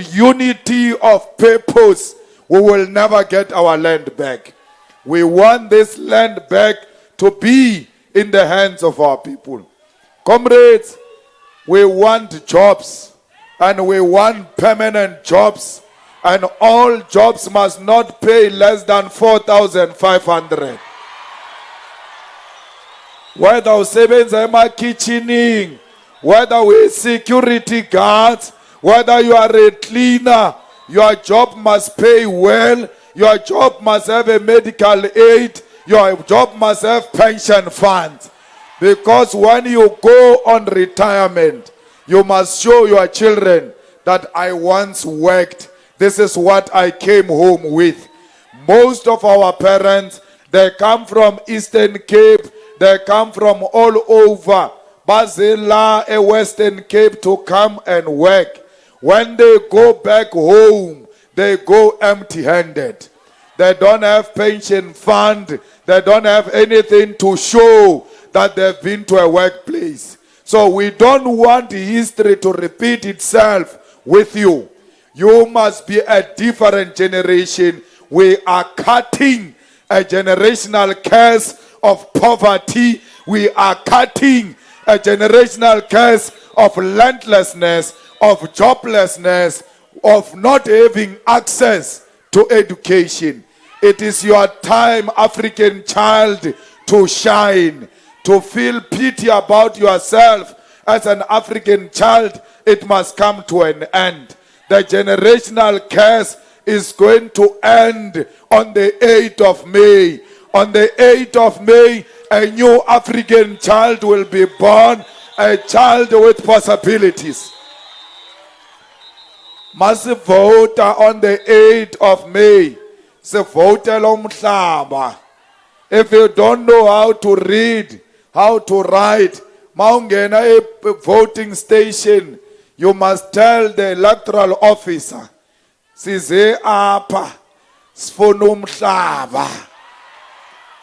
unity of purpose, we will never get our land back. We want this land back to be in the hands of our people. Comrades, we want jobs, and we want permanent jobs, and all jobs must not pay less than 4,500. Whether usebenza ema-kitchening, whether we security guards, whether you are a cleaner, your job must pay well, your job must have a medical aid, your job must have pension funds. Because when you go on retirement, you must show your children that I once worked. This is what I came home with. Most of our parents, they come from Eastern Cape, they come from all over Basila, a Western Cape to come and work. When they go back home, they go empty-handed. They don't have pension fund. They don't have anything to show that they've been to a workplace. So we don't want history to repeat itself with you. You must be a different generation. We are cutting a generational curse of poverty. We are cutting a generational curse of landlessness, of joblessness, of not having access to education. It is your time, African child, to shine, to feel pity about yourself as an African child. It must come to an end. The generational curse is going to end on the 8th of May. On the 8th of May, a new African child will be born, a child with possibilities. Must vote on the 8th of May. So vote umhlaba. If you don't know how to read, how to write, maungena a voting station, you must tell the electoral officer, size apa, sifuna umhlaba.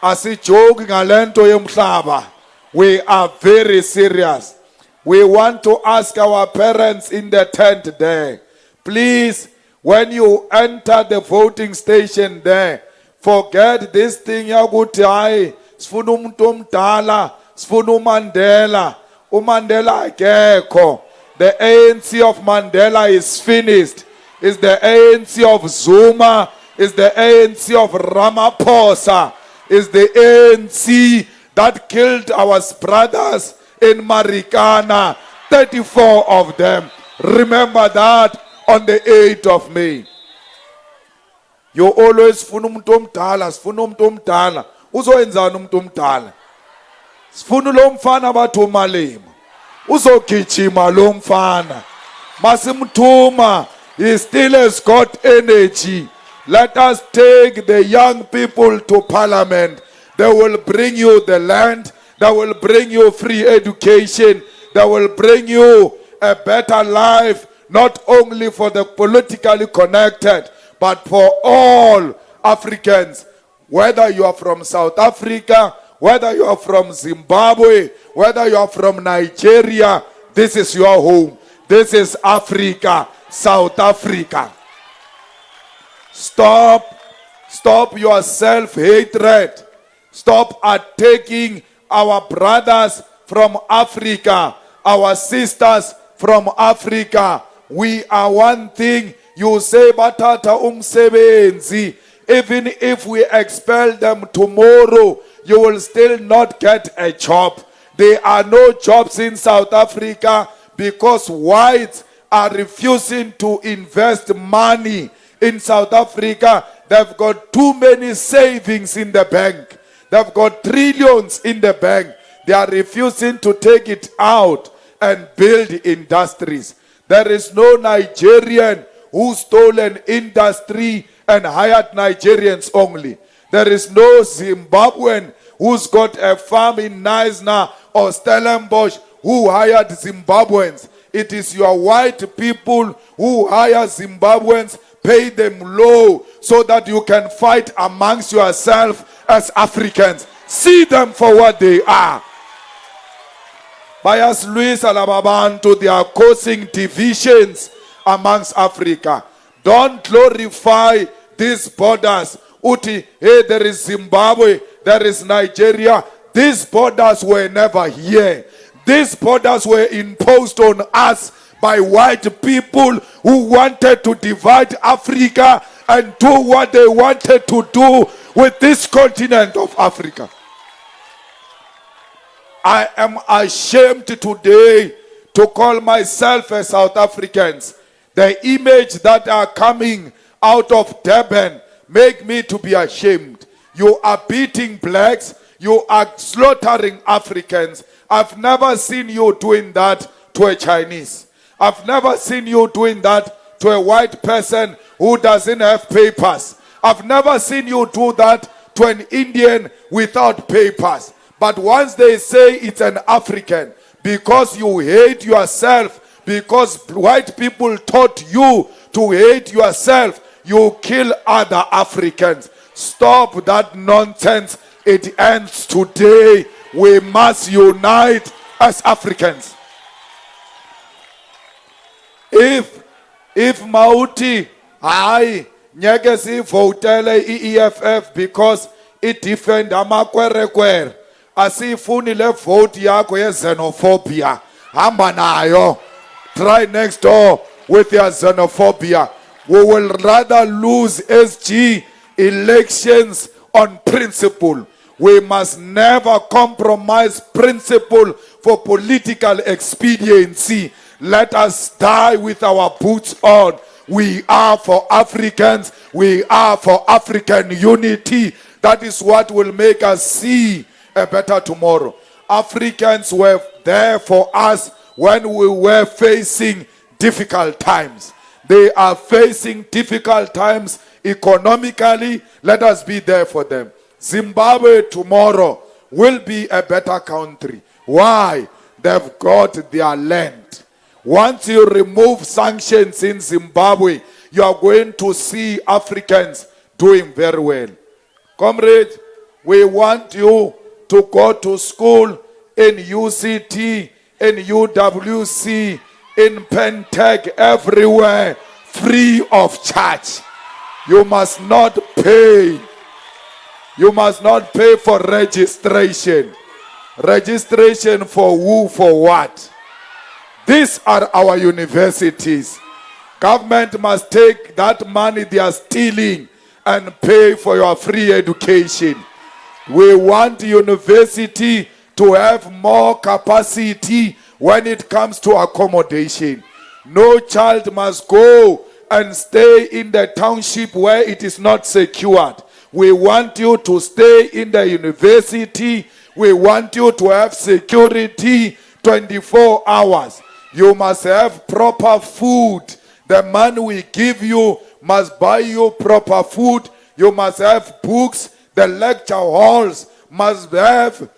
Asijoke ngalento yomhlaba. We are very serious. We want to ask our parents in the tent there, please, when you enter the voting station there, forget this thing yakuthi hayi sifuna umuntu omdala, sifuna uMandela. uMandela akekho. The ANC of Mandela is finished. Is the ANC of Zuma, is the ANC of Ramaphosa, is the ANC that killed our brothers in Marikana, 34 of them. Remember that on the 8th of May. You always funa umuntu omdala, sifuna umuntu omdala. Uzoyenzani umuntu omdala? Sifuna lo mfana bathi uMalema. Uzogijima lo mfana. Masimthuma, he still has got energy. Let us take the young people to parliament. They will bring you the land. They will bring you free education. They will bring you a better life, not only for the politically connected, but for all Africans. Whether you are from South Africa, whether you are from Zimbabwe, whether you are from Nigeria, this is your home. This is Africa, South Africa. Stop your self-hatred. Stop attacking our brothers from Africa, our sisters from Africa. We are one thing. You say batata umsebenzi. Even if we expel them tomorrow, you will still not get a job. There are no jobs in South Africa because whites are refusing to invest money in South Africa. They've got too many savings in the bank. They've got trillions in the bank. They are refusing to take it out and build industries. There is no Nigerian who stole an industry and hired Nigerians only. There is no Zimbabwean who's got a farm in Knysna or Stellenbosch who hired Zimbabweans. It is your white people who hire Zimbabweans, pay them low so that you can fight amongst yourself as Africans. See them for what they are. Bias Luis Alababantu, they are causing divisions amongst Africa. Don't glorify these borders. Uti, hey, there is Zimbabwe, there is Nigeria. These borders were never here. These borders were imposed on us by white people who wanted to divide Africa and do what they wanted to do with this continent of Africa. I am ashamed today to call myself a South Africans. The image that are coming out of Durban make me to be ashamed. You are beating blacks. You are slaughtering Africans. I've never seen you doing that to a Chinese. I've never seen you doing that to a white person who doesn't have papers. I've never seen you do that to an Indian without papers. But once they say it's an African, because you hate yourself, because white people taught you to hate yourself, you kill other Africans. Stop that nonsense. It ends today. We must unite as Africans. If Mauti, nyeke votele EFF because it defend amakwerekwer. Asifuni le vote yako ye xenophobia. Hamba nayo. Try next door with your xenophobia. We will rather lose SG elections on principle. We must never compromise principle for political expediency. Let us die with our boots on. We are for Africans. We are for African unity. That is what will make us see a better tomorrow. Africans were there for us when we were facing difficult times. They are facing difficult times economically. Let us be there for them. Zimbabwe tomorrow will be a better country. Why? They've got their land. Once you remove sanctions in Zimbabwe, you are going to see Africans doing very well. Comrade, we want you to go to school in UCT, in UWC, in Pentec, everywhere, free of charge. You must not pay. You must not pay for registration. Registration for who, for what? These are our universities. Government must take that money they are stealing and pay for your free education. We want university to have more capacity when it comes to accommodation. No child must go and stay in the township where it is not secured. We want you to stay in the university. We want you to have security 24 hours. You must have proper food. The money we give you must buy you proper food. You must have books. The lecture halls must have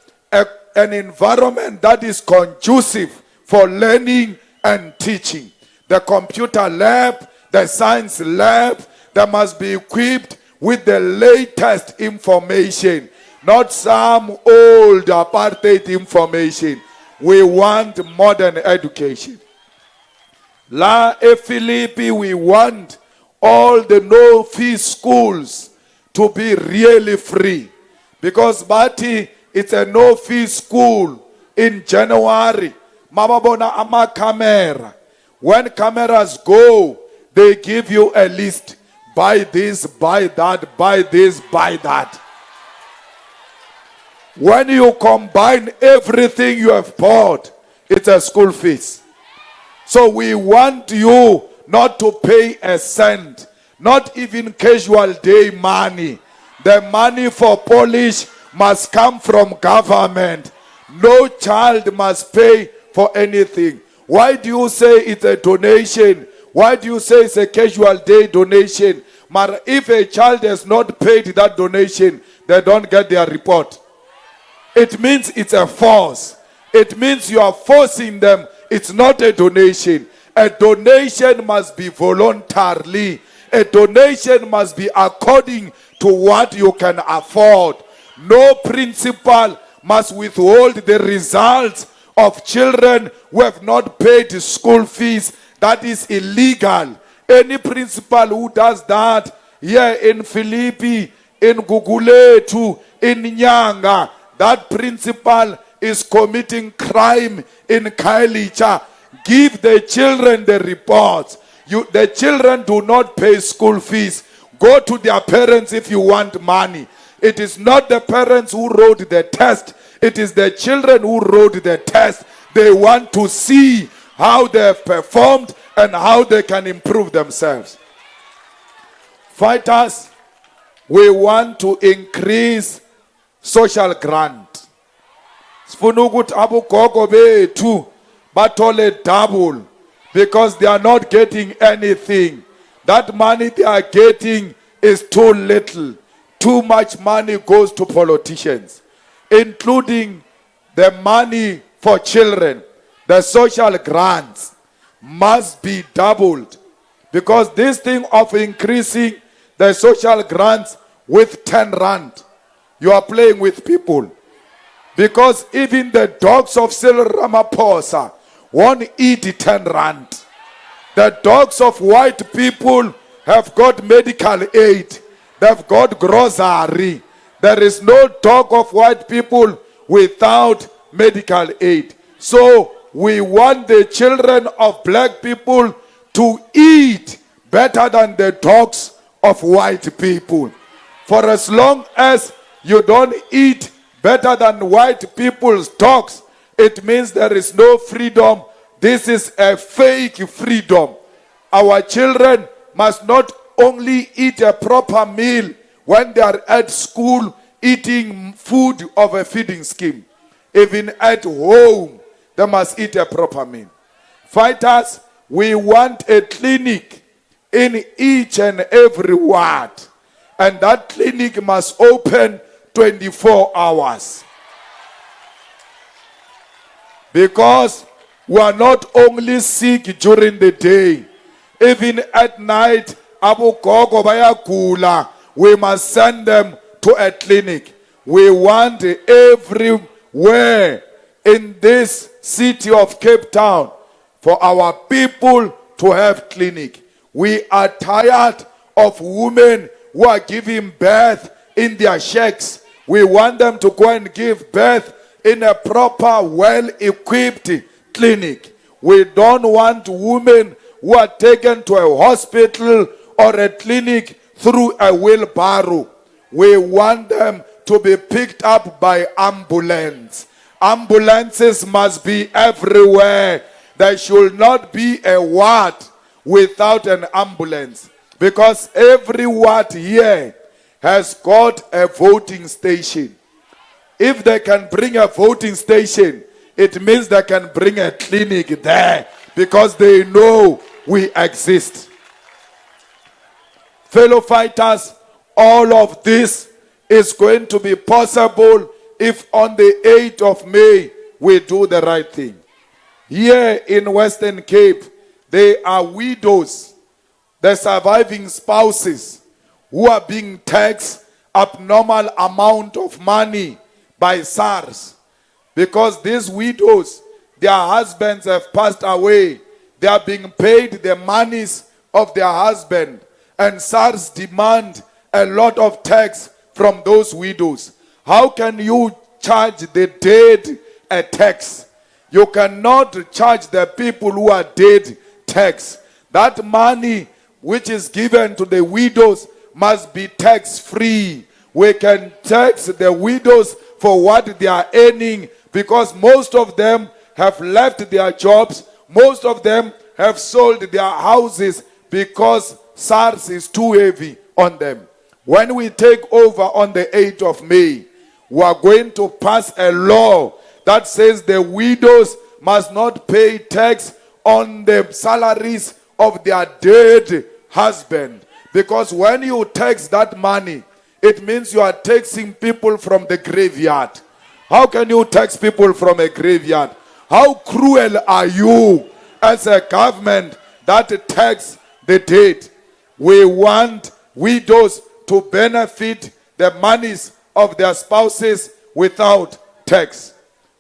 an environment that is conducive for learning and teaching. The computer lab, the science lab, they must be equipped with the latest information, not some old apartheid information. We want modern education. La Philippi, we want all the no-fee schools to be really free. Because Bati, it's a no-fee school in January. Mababona ama camera. When cameras go, they give you a list. Buy this, buy that, buy this, buy that. When you combine everything you have bought, it's a school fees. So we want you not to pay a cent, not even casual day money. The money for polish must come from government. No child must pay for anything. Why do you say it's a donation? Why do you say it's a casual day donation? But if a child has not paid that donation, they don't get their report. It means it's a force. It means you are forcing them. It's not a donation. A donation must be voluntarily. A donation must be according to what you can afford. No principal must withhold the results of children who have not paid school fees. that is illegal. Any principal who does that here in Philippi, in Guguletu, in Nyanga, that principal is committing crime in Kailicha. Give the children the reports. The children do not pay school fees. Go to their parents if you want money. It is not the parents who wrote the test. It is the children who wrote the test. They want to see how they have performed and how they can improve themselves. Fighters, we want to increase social grant. Sifuna ukuthi abogogo bethu bathole double because they are not getting anything. That money they are getting is too little. Too much money goes to politicians, including the money for children. The social grants must be doubled, because this thing of increasing the social grants with 10 rand, you are playing with people. Because even the dogs of Cyril Ramaphosa won't eat 10 rand. The dogs of white people have got medical aid. They've got grocery. There is no dog of white people without medical aid. So we want the children of black people to eat better than the dogs of white people. For as long as you don't eat better than white people's dogs, it means there is no freedom. This is a fake freedom. Our children must not only eat a proper meal when they are at school, eating food of a feeding scheme. Even at home, they must eat a proper meal. Fighters, we want a clinic in each and every ward. And that clinic must open 24 hours. Because we are not only sick during the day, even at night, abogogo bayagula, we must send them to a clinic. We want everywhere in this city of Cape Town for our people to have clinic. We are tired of women who are giving birth in their shacks. We want them to go and give birth in a proper, well-equipped clinic. We don't want women who are taken to a hospital or a clinic through a wheelbarrow. We want them to be picked up by ambulance. Ambulances must be everywhere. There should not be a ward without an ambulance, because every ward here has got a voting station. If they can bring a voting station, it means they can bring a clinic there, because they know we exist. Fellow fighters, all of this is going to be possible if on the 8th of May we do the right thing. Here in Western Cape, there are widows, the surviving spouses, who are being taxed abnormal amount of money by SARS. Because these widows, their husbands have passed away. They are being paid the monies of their husband. And SARS demand a lot of tax from those widows. How can you charge the dead a tax? You cannot charge the people who are dead tax. That money which is given to the widows must be tax-free. We can tax the widows for what they are earning, because most of them have left their jobs. Most of them have sold their houses because SARS is too heavy on them. When we take over on the 8th of May, we are going to pass a law that says the widows must not pay tax on the salaries of their dead husband. Because when you tax that money, it means you are taxing people from the graveyard. How can you tax people from a graveyard? How cruel are you as a government that tax the dead? We want widows to benefit the monies of their spouses without tax.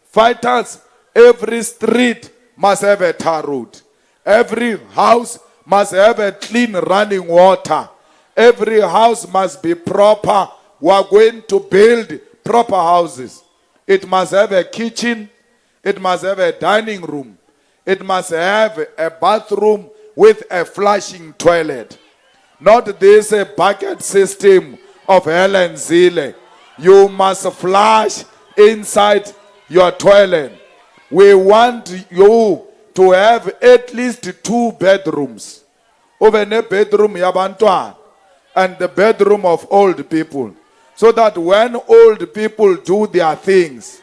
Fighters, every street must have a tar road. Every house must have a clean running water. Every house must be proper. We are going to build proper houses. It must have a kitchen. It must have a dining room. It must have a bathroom with a flushing toilet. Not this bucket system of Helen Zille. You must flush inside your toilet. We want you to have at least 2 bedrooms. Over a bedroom yabantwan and the bedroom of old people. So that when old people do their things,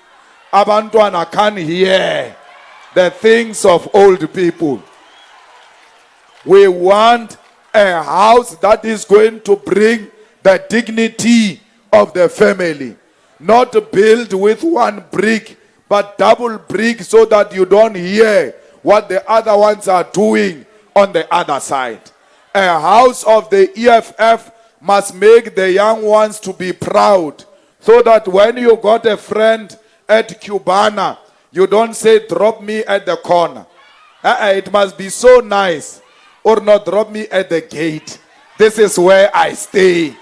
abantwana can't hear the things of old people. We want a house that is going to bring the dignity of the family. Not built with 1 brick, but double brick so that you don't hear what the other ones are doing on the other side. A house of the EFF must make the young ones to be proud, so that when you got a friend at Cubana, you don't say, drop me at the corner. It must be so nice. Or not, drop me at the gate. This is where I stay.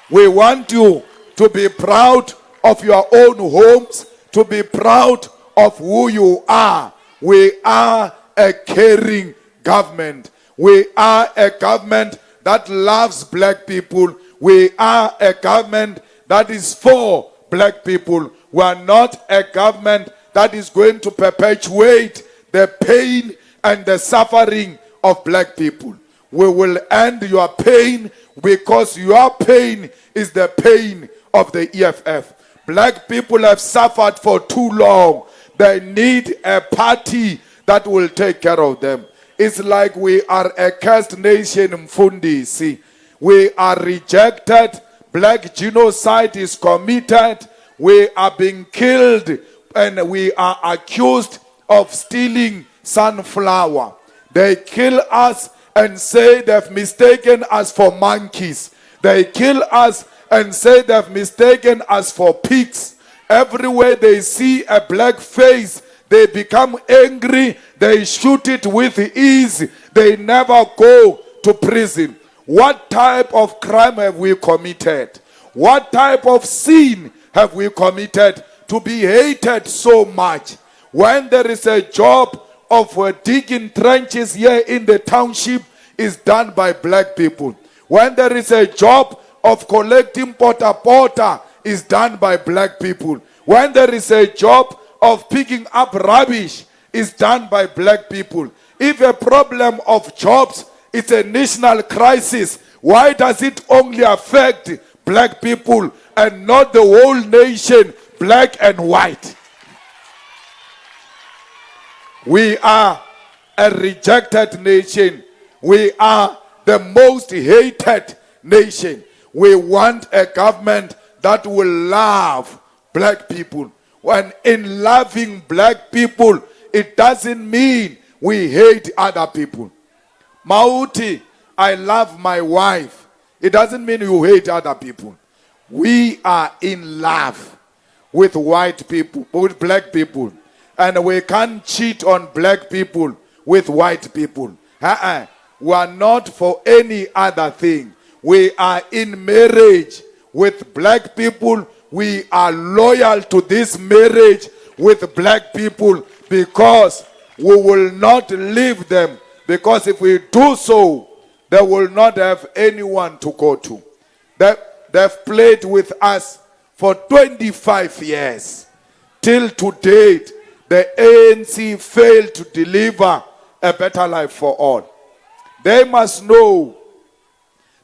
We want you to be proud of your own homes, to be proud of who you are. We are a caring government. We are a government that loves black people. We are a government that is for black people. We are not a government that is going to perpetuate the pain and the suffering of black people. We will end your pain because your pain is the pain of the EFF. Black people have suffered for too long. They need a party that will take care of them. It's like we are a cursed nation, Mfundi. See, we are rejected. Black genocide is committed. We are being killed and we are accused of stealing sunflower. They kill us and say they've mistaken us for monkeys. They kill us and say they've mistaken us for pigs. Everywhere they see a black face, they become angry. They shoot it with ease. They never go to prison. What type of crime have we committed? What type of sin have we committed to be hated so much? When there is a job of digging trenches here in the township, is done by black people. When there is a job of collecting porta is done by black people. When there is a job of picking up rubbish is done by black people. If a problem of jobs is a national crisis, why does it only affect black people and not the whole nation, black and white? We are a rejected nation. We are the most hated nation. We want a government that will love black people. When in loving black people, it doesn't mean we hate other people. Mauti, I love my wife. It doesn't mean you hate other people. We are in love with white people, with black people. And we can't cheat on black people with white people. We are not for any other thing. We are in marriage with black people. We are loyal to this marriage with black people because we will not leave them. Because if we do so, they will not have anyone to go to. They've played with us for 25 years. Till to date, the ANC failed to deliver a better life for all. They must know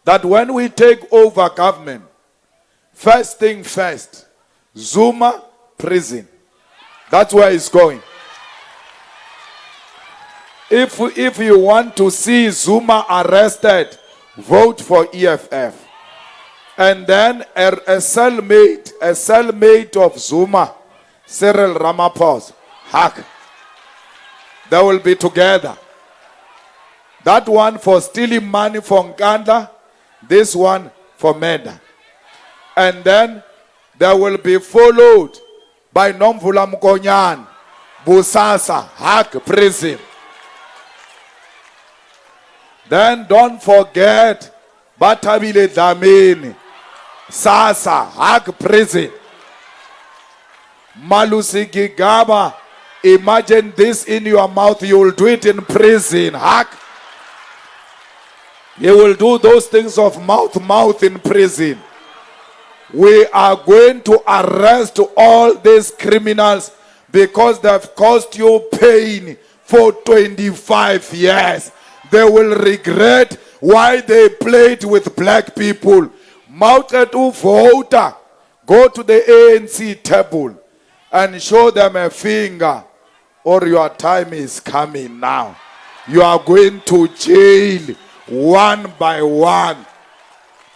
that when we take over government, first thing first, Zuma prison. That's where it's going. If you want to see Zuma arrested, vote for EFF. And then a cellmate of Zuma, Cyril Ramaphosa, Hak. They will be together. That one for stealing money from Nkandla, this one for murder. And then they will be followed by Nomvula Mkonyan, Busasa, Hak prison. Then don't forget, Batabile Dlamini, Sasa, Hag Prison, Malusi Gigaba. Imagine this in your mouth, you will do it in prison. Hag. You will do those things of mouth in prison. We are going to arrest all these criminals because they've caused you pain for 25 years. They will regret why they played with black people. Mounted to voter, go to the ANC table and show them a finger, or your time is coming now. You are going to jail one by one.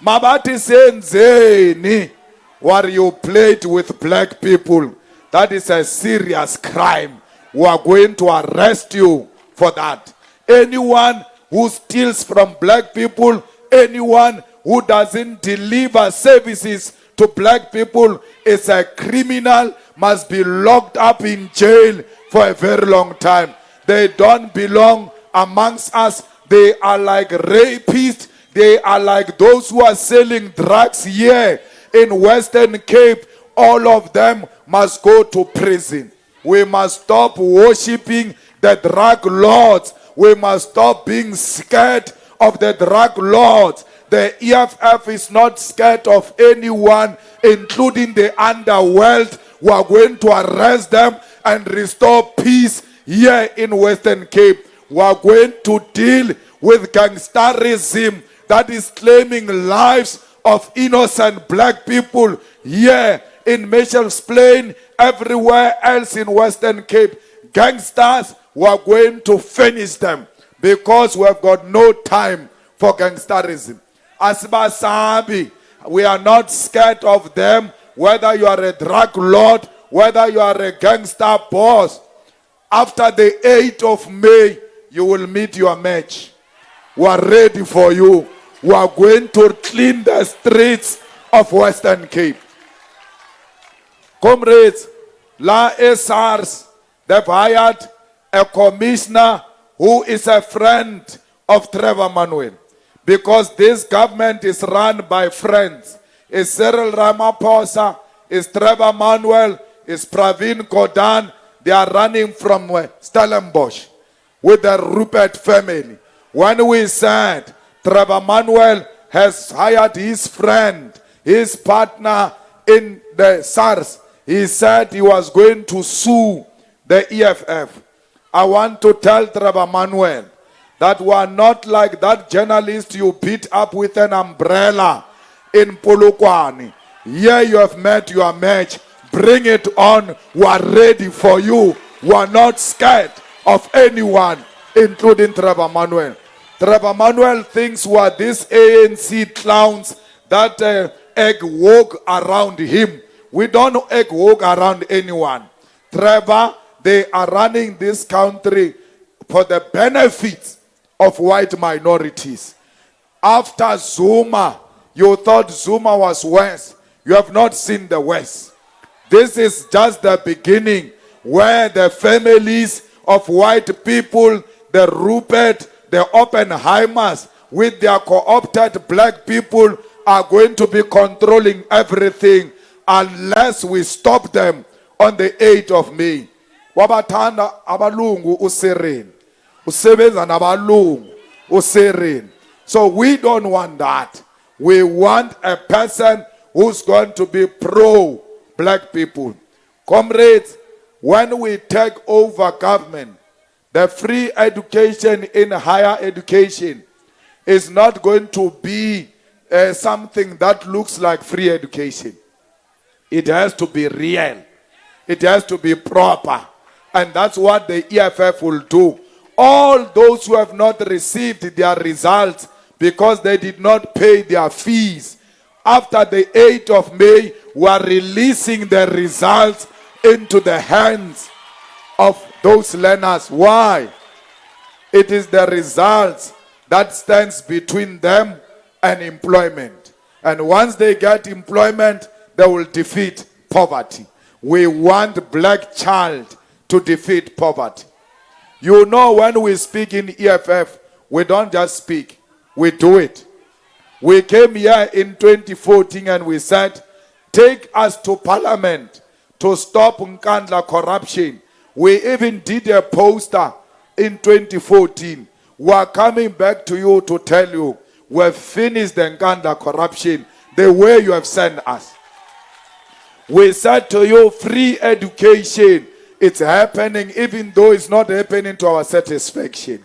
Mabati senzeni, where you played with black people, that is a serious crime. We are going to arrest you for that. Anyone who steals from black people, anyone who doesn't deliver services to black people is a criminal, must be locked up in jail for a very long time. They don't belong amongst us. They are like rapists. They are like those who are selling drugs here in Western Cape. All of them must go to prison. We must stop worshiping the drug lords. We must stop being scared of the drug lords. The EFF is not scared of anyone, including the underworld. We are going to arrest them and restore peace here in Western Cape. We are going to deal with gangsterism that is claiming lives of innocent black people here in Mitchell's Plain, everywhere else in Western Cape. Gangsters, we are going to finish them because we have got no time for gangsterism. Asibasabi, we are not scared of them, whether you are a drug lord, whether you are a gangster boss. After the 8th of May, you will meet your match. We are ready for you. We are going to clean the streets of Western Cape. Comrades, La SARS, they've hired a commissioner who is a friend of Trevor Manuel. Because this government is run by friends. It's Cyril Ramaphosa, it's Trevor Manuel, it's Pravin Gordhan. They are running from Stellenbosch with the Rupert family. When we said Trevor Manuel has hired his friend, his partner in the SARS, he said he was going to sue the EFF. I want to tell Trevor Manuel that we are not like that journalist you beat up with an umbrella in Polokwane. Here you have met your match. Bring it on. We are ready for you. We are not scared of anyone, including Trevor Manuel. Trevor Manuel thinks we are these ANC clowns that egg walk around him. We don't egg walk around anyone. Trevor, they are running this country for the benefits of white minorities. After Zuma, you thought Zuma was worse. You have not seen the worst. This is just the beginning, where the families of white people, the Rupert, the Oppenheimers, with their co-opted black people, are going to be controlling everything unless we stop them on the 8th of May. Wabathanda abalungu usirini. Usebenza nabalungu usirini. So we don't want that. We want a person who's going to be pro-black people. Comrades, when we take over government, the free education in higher education is not going to be something that looks like free education. It has to be real. It has to be proper. And that's what the EFF will do. All those who have not received their results because they did not pay their fees, after the 8th of May, we are releasing the results into the hands of those learners. Why? It is the results that stands between them and employment. And once they get employment, they will defeat poverty. We want black child to defeat poverty. You know, when we speak in EFF, We don't just speak, we do it. We came here in 2014 and we said, take us to parliament to stop Nkandla corruption. We even did a poster in 2014. We are coming back to you to tell you we've finished the Nkandla corruption the way you have sent us. We said to you, free education. It's happening even though it's not happening to our satisfaction.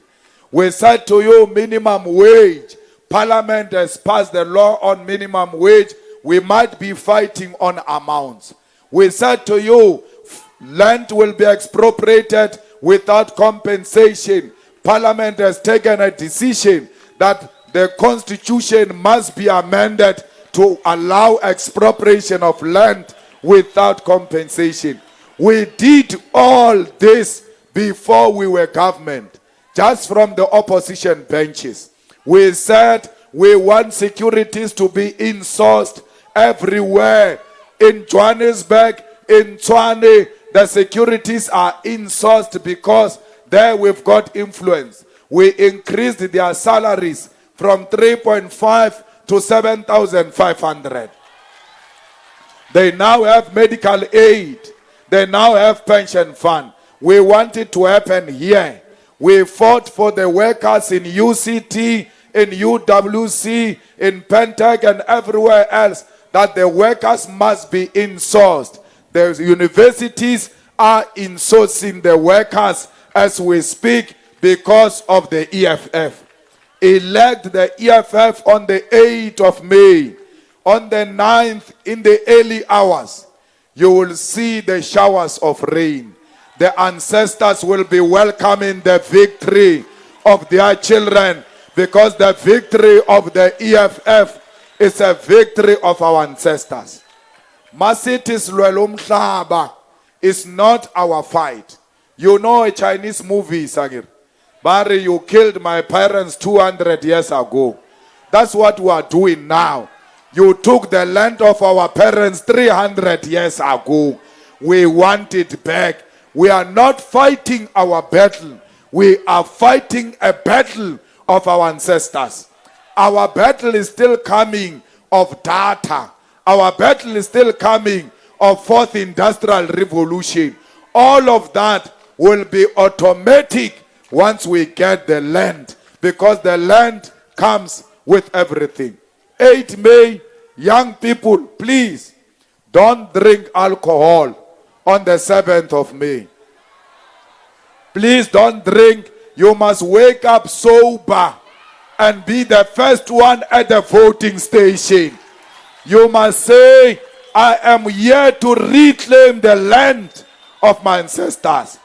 We said to you, minimum wage. Parliament has passed the law on minimum wage. We might be fighting on amounts. We said to you, land will be expropriated without compensation. Parliament has taken a decision that the constitution must be amended to allow expropriation of land without compensation. We did all this before we were government, just from the opposition benches. We said we want securities to be insourced everywhere. In Johannesburg, in Tshwane, the securities are insourced because there we've got influence. We increased their salaries from 3.5 to 7,500. They now have medical aid. They now have pension fund. We want it to happen here. We fought for the workers in UCT, in UWC, in Pentec and everywhere else that the workers must be insourced. The universities are insourcing the workers as we speak because of the EFF. Elect the EFF on the 8th of May. On the 9th, in the early hours, you will see the showers of rain. The ancestors will be welcoming the victory of their children, because the victory of the EFF is a victory of our ancestors. Masitis Lwelumhlaba is not our fight. You know a Chinese movie, Sagir. Barry, you killed my parents 200 years ago. That's what we are doing now. You took the land of our parents 300 years ago. We want it back. We are not fighting our battle. We are fighting a battle of our ancestors. Our battle is still coming of data. Our battle is still coming of fourth industrial revolution. All of that will be automatic once we get the land, because the land comes with everything. 8 May, young people, please don't drink alcohol on the 7th of May. Please don't drink. You must wake up sober and be the first one at the voting station. You must say, I am here to reclaim the land of my ancestors.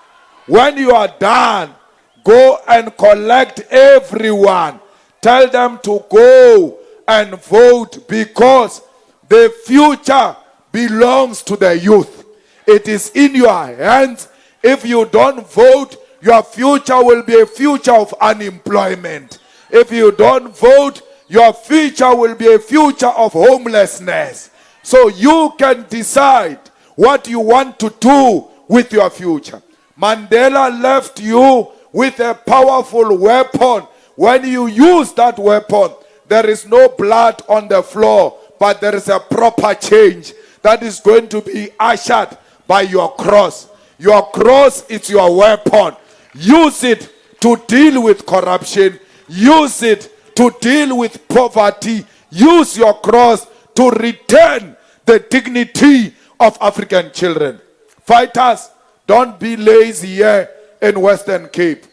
When you are done, go and collect everyone. Tell them to go and vote, because the future belongs to the youth. It is in your hands. If you don't vote, your future will be a future of unemployment. If you don't vote, your future will be a future of homelessness. So you can decide what you want to do with your future. Mandela left you with a powerful weapon. When you use that weapon, there is no blood on the floor, but there is a proper change that is going to be ushered by your cross. Your cross is your weapon. Use it to deal with corruption. Use it to deal with poverty. Use your cross to return the dignity of African children. Fighters, don't be lazy here in Western Cape.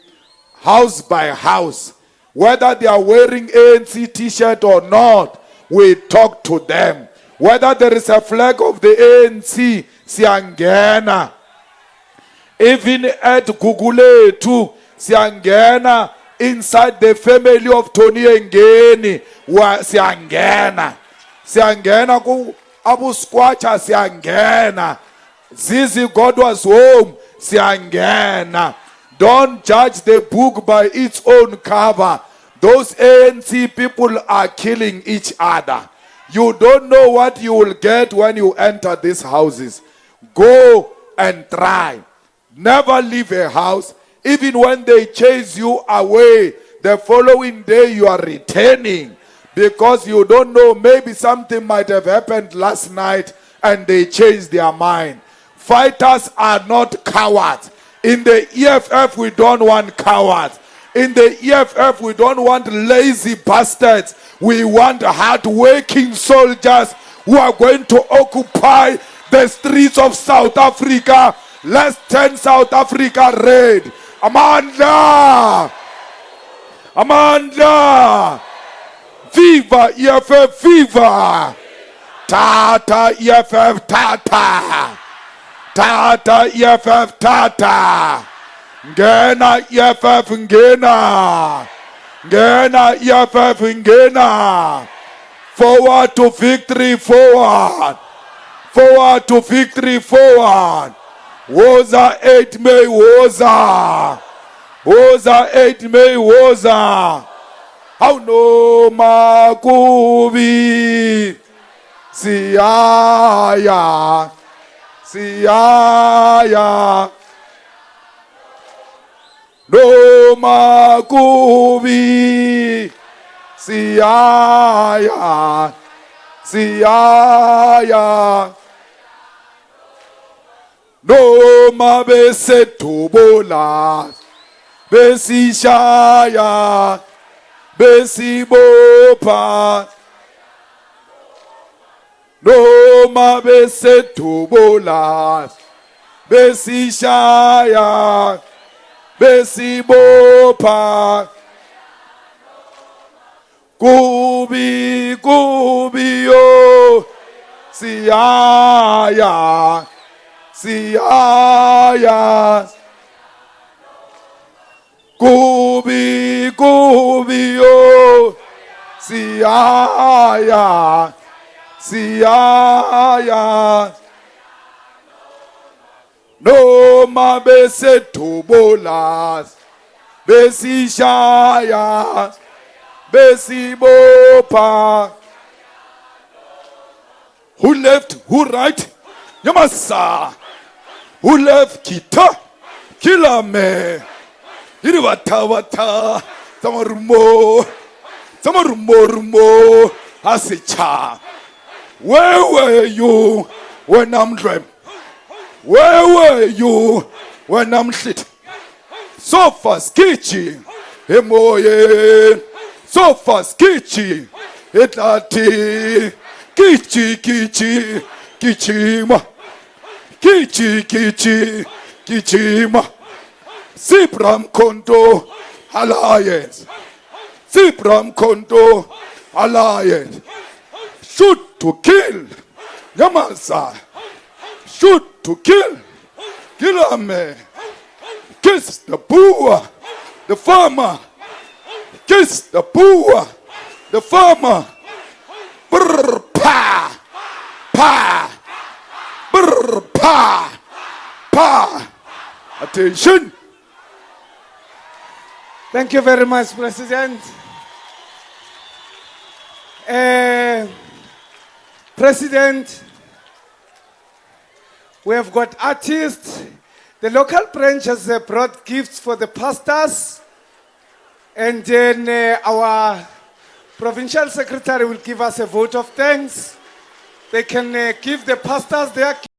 House by house. Whether they are wearing ANC t-shirt or not, we talk to them. Whether there is a flag of the ANC, siyangena. Even at Gugule too, siyangena. Inside the family of Tony Ngeni, siyangena. Siyangena ku Abu Squatcha, siyangena. Zizi God was home, siyangena. Don't judge the book by its own cover. Those ANC people are killing each other. You don't know what you will get when you enter these houses. Go and try. Never leave a house. Even when they chase you away, The following day you are returning because you don't know, maybe something might have happened last night and they changed their mind. Fighters are not cowards. In the EFF, we don't want cowards. In the EFF, we don't want lazy bastards. We want hard-working soldiers who are going to occupy the streets of South Africa. Let's turn South Africa red. Amanda! Amanda! Viva EFF, viva! Tata EFF, tata! Tata EFF, tata! Ngena EFF, ngena! Ngena EFF, ngena! Forward to victory, forward! Forward to victory, forward! Woza 8 May, woza! Woza 8 May, woza! How no makubi siyaya siyaya no makubi siyaya siyaya no mabesethubola besishaya besibopha noma besethubola besishaya besibopha kubi kubi yo siyaya siyaya kubi kubi yo siyaya siyaya noma besethubola besishaya besibopha. Who left? Who right? Yamasa. Who left? Kita. Kila me. Hiri wata wata. Sama rumo. Sama rumo. Asicha. Where were you when I'm dream? Where were you when I'm shit? So fast kichi. Emoye. So fast kichi. Etlati. Kichi kichi. Kichima. Kichi kichi. Kichima. Sibram Konto Alliance. Sibram Konto Alliance. Shoot to kill. Yamasa. Shoot to kill. Kilame. Kiss the poor. The farmer. Kiss the poor. The farmer. Brr pa. Pa. Brr pa. Pa. Attention. Thank you very much, President. President, we have got artists. The local branch has brought gifts for the pastors. And then our provincial secretary will give us a vote of thanks. They can give the pastors their